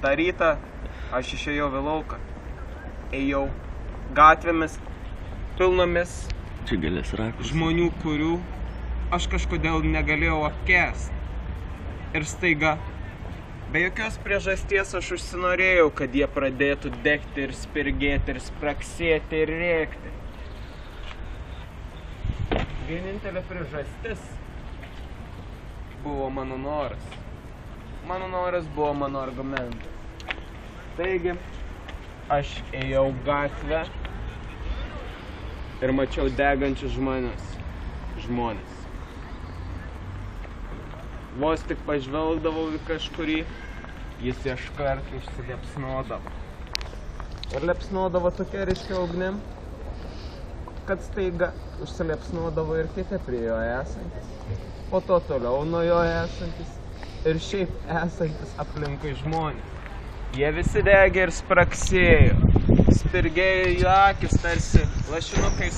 tą rytą aš išėjau į lauką. Ėjau gatvėmis, pilnomis žmonių, kurių aš kažkodėl negalėjau apkęsti. Ir staiga, be jokios priežasties aš užsinorėjau, kad jie pradėtų degti ir spirgėti ir spraksėti ir rėkti. Vienintelė priežastis buvo mano noras. Mano noras buvo mano argumentas. Taigi, aš ėjau gatvę ir mačiau degančius žmonės. Vos tik pažvelgdavau į kažkurį, jis iškart išsiliepsnodavo. Ir liepsnodavo tokia ryškia ugnim, kad staiga užsiliepsnodavo ir kiti prie jo esantis, po to toliau nuo jo esantis ir šiaip esantis aplinkui žmonės. Jie visi degė ir spraksėjo, spirgėjo jų akis tarsi lašinukai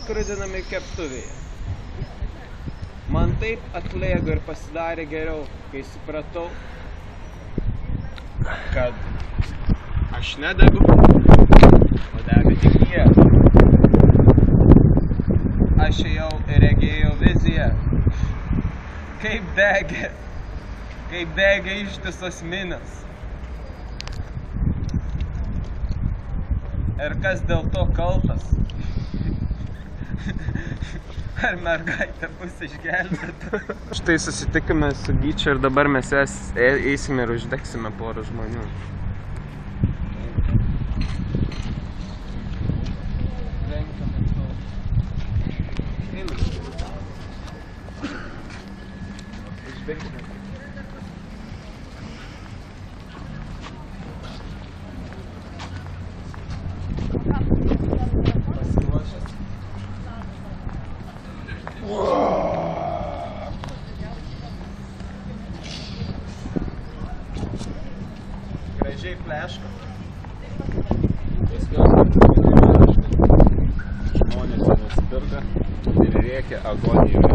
skrudinami keptuvėje. Man taip atlėgo ir pasidarė geriau, kai supratau, kad aš nedegu, o dega tik jie. Aš ėjau ir regėjau viziją, kaip degė ištisos minios. Ir kas dėl to kaltas? Ar mergaitė bus išgelbėta? Štai susitikime su Gyčiu ir dabar mes eisime ir uždegsime porą žmonių. Gražiai pleška. Žmonės nespirga ir rėkia agonijoje.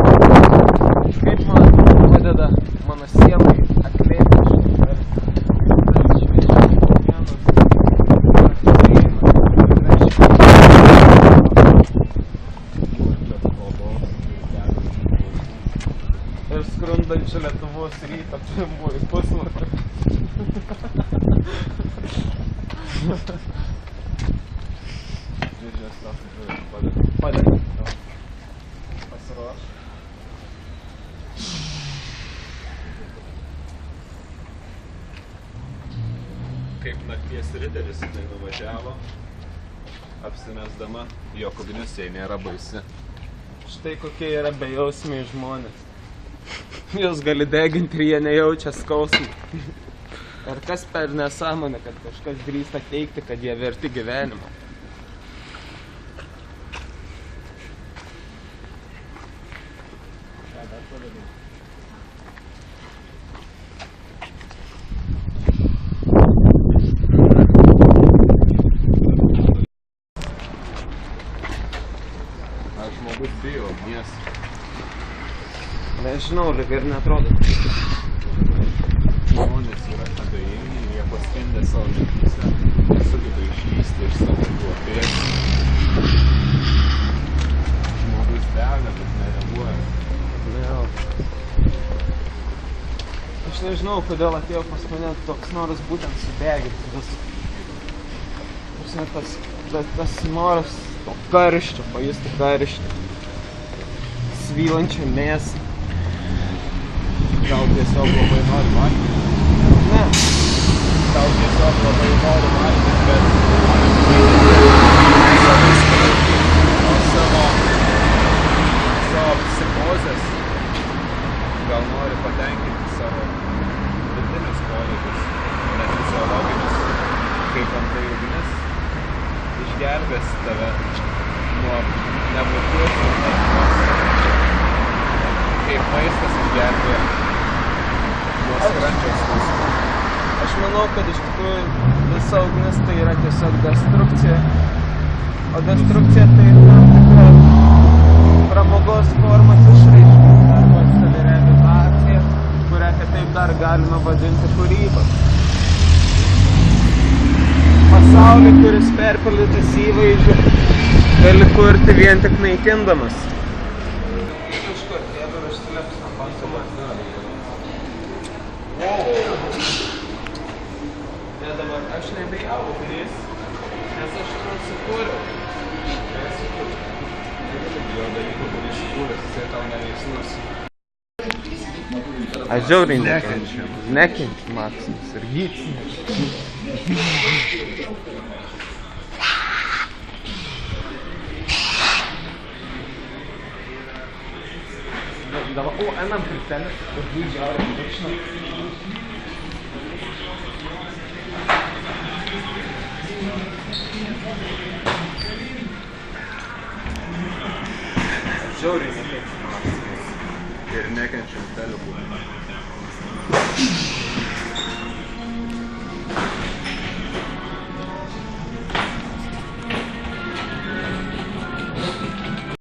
Kaip man padeda mano sielai atlėpti ir skrundančią Lietuvos rytą pirmųjų puslapį. Padeda. Pasiruoš. Kaip nakties riteris jinai nuvažiavo, apsimesdama, jog ugnis jai nėra baisi. Štai kokie yra bejausmiai žmonės. Jūs gali deginti ir jie nejaučia skausmą. Ir kas per nesąmonę, kad kažkas drįsta teikti, kad jie verti gyvenimą. Ar žmogus bijo ugnies? Nežinau, lyg ir neatrodo. Žmonės yra abejingi, jie paskendę savo mintyse, nesugeba išlįsti iš savo duobės. Žmogus dega, bet nereaguoja. Aš nežinau, kodėl atėjo pas mane toks noras būtent sudeginti visą. Tas noras to karščio, pajusti karštį, svylančią mėsą. Gal tiesiog labai nori valgyti? Ne. Gal tiesiog labai nori valgyti, bet savo psichozės gal nori patenkinti savo vidinius poreikius, ne fiziologinius, kaip antai ugnis išgelbės tave nuo nebūties ir nežinios, kaip maistas išgelbė nuo skrandžio skausmo. Aš manau, kad iš tikrųjų visa ugnis tai yra tiesiog destrukcija, o destrukcija tai tam tikra pramogos formos išraiška arba savirealizacija, kurią taip dar galima vadinti kūrybą. Pasaulį, kuris perpildytas įvaizdžių, gali kurti vien tik naikindamas. Kažkur tėvų užsiliepsna pasumą. Ne dabar, aš nebijau ugnis, nes aš to sukūriau. Negaliu bijo dalykų, kurį sukūręs, jisai tau neveiksnus. Aš žiauriai nekenčiu. Nekenčiu Maksimas ir Gytis. Давай, о, нам прицельно, вот выезжал, точно. Žiauriai